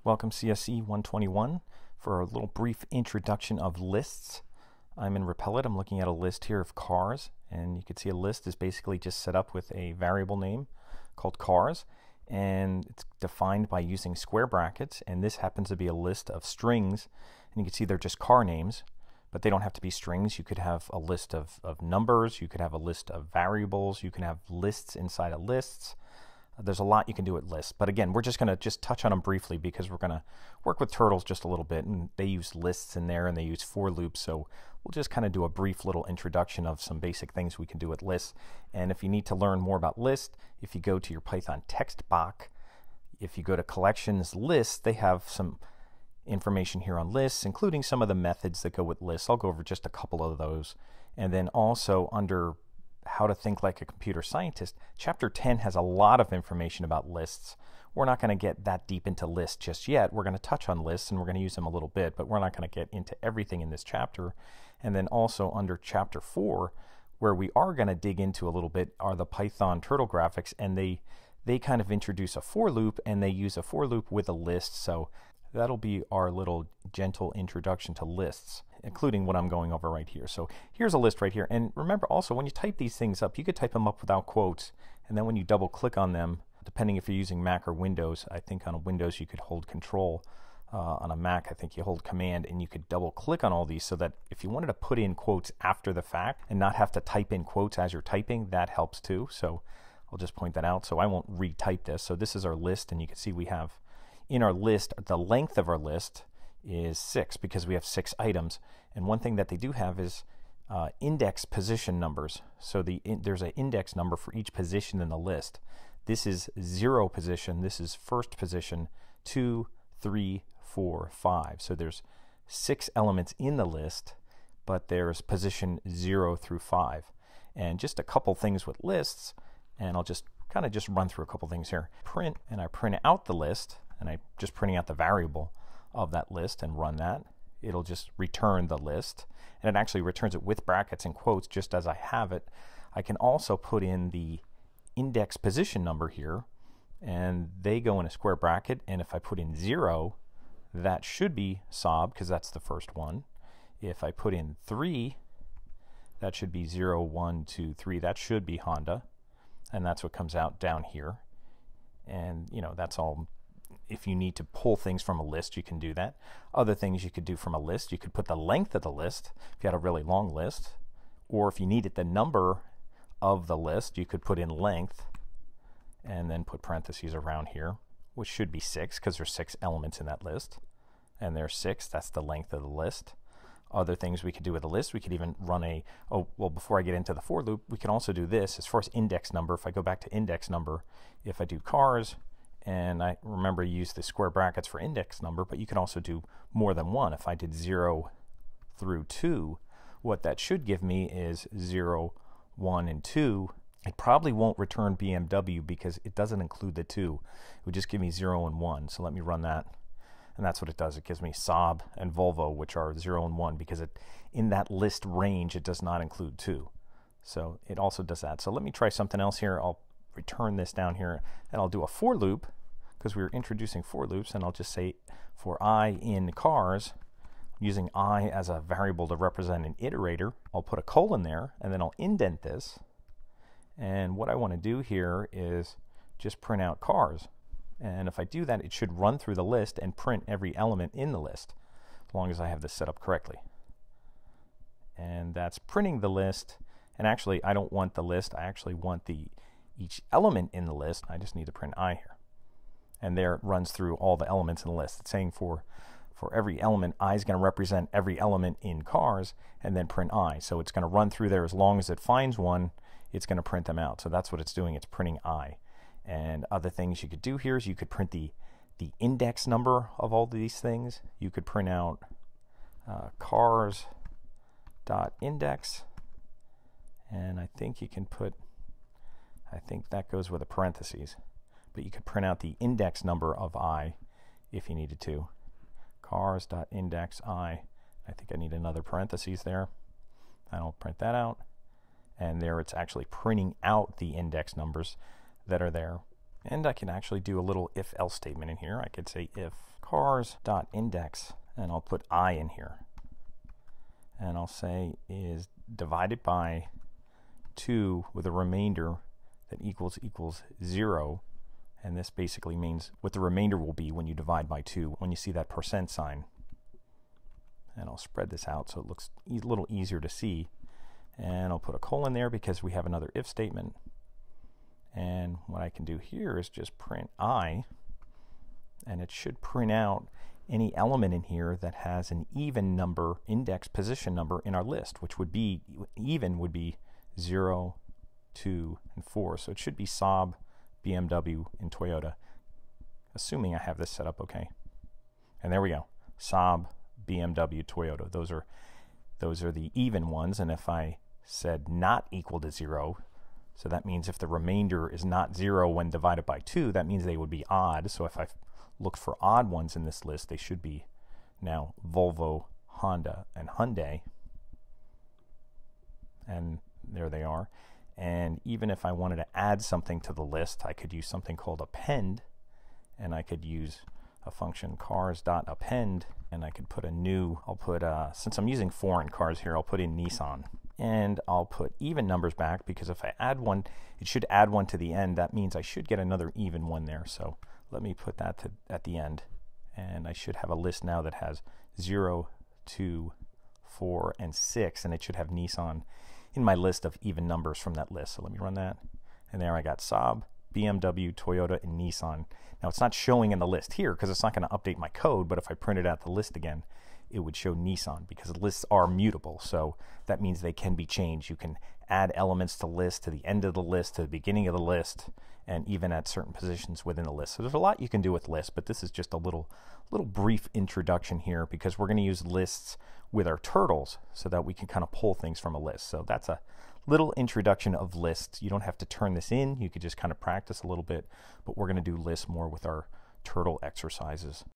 Welcome CSC121 for a little brief introduction of lists. I'm in Repellent. I'm looking at a list here of cars, and you can see a list is basically just set up with a variable name called cars, and it's defined by using square brackets, and this happens to be a list of strings, and you can see they're just car names, but they don't have to be strings. You could have a list of numbers, you could have a list of variables, you can have lists inside of lists. There's a lot you can do with lists, but again, we're just going to touch on them briefly because we're going to work with turtles just a little bit, and they use lists in there and they use for loops, so we'll just kind of do a brief little introduction of some basic things we can do with lists. And if you need to learn more about lists, if you go to your Python text box, if you go to collections lists, they have some information here on lists, including some of the methods that go with lists. I'll go over just a couple of those. And then also under how to think like a computer scientist, chapter 10 has a lot of information about lists. We're not going to get that deep into lists just yet. We're going to touch on lists and we're going to use them a little bit, but we're not going to get into everything in this chapter. And then also under chapter 4, where we are going to dig into a little bit, are the Python turtle graphics, and they kind of introduce a for loop, and they use a for loop with a list. So that'll be our little gentle introduction to lists, including what I'm going over right here. So here's a list right here. And remember also, when you type these things up, you could type them up without quotes. And then when you double click on them, depending if you're using Mac or Windows, I think on a Windows you could hold Control. On a Mac, I think you hold Command, and you could double click on all these so that if you wanted to put in quotes after the fact and not have to type in quotes as you're typing, that helps too. So I'll just point that out. So I won't retype this. So this is our list, and you can see we have in our list, the length of our list is 6 because we have 6 items. And one thing that they do have is index position numbers. So there's an index number for each position in the list. This is 0 position, this is first position, 2, 3, 4, 5. So there's 6 elements in the list, but there's position 0 through 5. And just a couple things with lists, and I'll just kind of just run through a couple things here. Print, and I print out the list, and I'm just printing out the variable of that list and run that. It'll just return the list, and it actually returns it with brackets and quotes just as I have it. I can also put in the index position number here, and they go in a square bracket, and if I put in 0, that should be Saab because that's the first one. If I put in 3, that should be 0, 1, 2, 3. That should be Honda, and that's what comes out down here. And you know, that's all. If you need to pull things from a list, you can do that. Other things you could do from a list, you could put the length of the list if you had a really long list, or if you needed the number of the list, you could put in length and then put parentheses around here, which should be 6 because there's 6 elements in that list, and there's 6. That's the length of the list. Other things we could do with a list, we could even run before I get into the for loop, we can also do this as far as index number. If I go back to index number, if I do cars, and I remember use the square brackets for index number, but you can also do more than one. If I did 0 through 2, what that should give me is 0, 1, and 2. It probably won't return BMW because it doesn't include the 2. It would just give me 0 and 1. So let me run that. And that's what it does. It gives me Saab and Volvo, which are 0 and 1, because in that list range, it does not include 2. So it also does that. So let me try something else here. I'll return this down here, and I'll do a for loop because we were introducing for loops, and I'll just say for I in cars, using I as a variable to represent an iterator, I'll put a colon there, and then I'll indent this. And what I want to do here is just print out cars. And if I do that, it should run through the list and print every element in the list, as long as I have this set up correctly. And that's printing the list. And actually, I don't want the list. I actually want each element in the list. I just need to print I here. And there it runs through all the elements in the list. It's saying for every element, I is going to represent every element in cars, and then print I. So it's going to run through there as long as it finds one, it's going to print them out. So that's what it's doing. It's printing I. And other things you could do here is you could print the index number of all these things. You could print out cars.index, and I think you can put, I think that goes with a parentheses, but you could print out the index number of I if you needed to. Cars.index I. I think I need another parentheses there. I'll print that out, and there it's actually printing out the index numbers that are there. And I can actually do a little if-else statement in here. I could say if cars.index, and I'll put I in here. And I'll say is divided by 2 with a remainder that equals 0. And this basically means what the remainder will be when you divide by 2, when you see that % sign. And I'll spread this out so it looks a little easier to see. And I'll put a colon there because we have another if statement. And what I can do here is just print I, and it should print out any element in here that has an even number index position number in our list, which would be, even would be 0, 2, and 4. So it should be Saab, BMW, and Toyota, assuming I have this set up okay. And there we go. Saab, BMW, Toyota. Those are the even ones. And if I said not equal to 0, so that means if the remainder is not 0 when divided by 2, that means they would be odd. So if I look for odd ones in this list, they should be now Volvo, Honda, and Hyundai. And there they are. And even if I wanted to add something to the list, I could use something called append, and I could use a function cars.append, and I could put a new, I'll put, since I'm using foreign cars here, I'll put in Nissan. And I'll put even numbers back, because if I add one, it should add one to the end. That means I should get another even one there. So let me put that at the end. And I should have a list now that has 0, 2, 4, and 6, and it should have Nissan in my list of even numbers from that list. So let me run that. And there I got Saab, BMW, Toyota, and Nissan. Now it's not showing in the list here because it's not going to update my code, but if I printed out the list again, it would show Nissan because lists are mutable. So that means they can be changed. You can add elements to lists, to the end of the list, to the beginning of the list, and even at certain positions within the list. So there's a lot you can do with lists, but this is just a little brief introduction here because we're going to use lists with our turtles so that we can kind of pull things from a list. So that's a little introduction of lists. You don't have to turn this in. You could just kind of practice a little bit, but we're going to do lists more with our turtle exercises.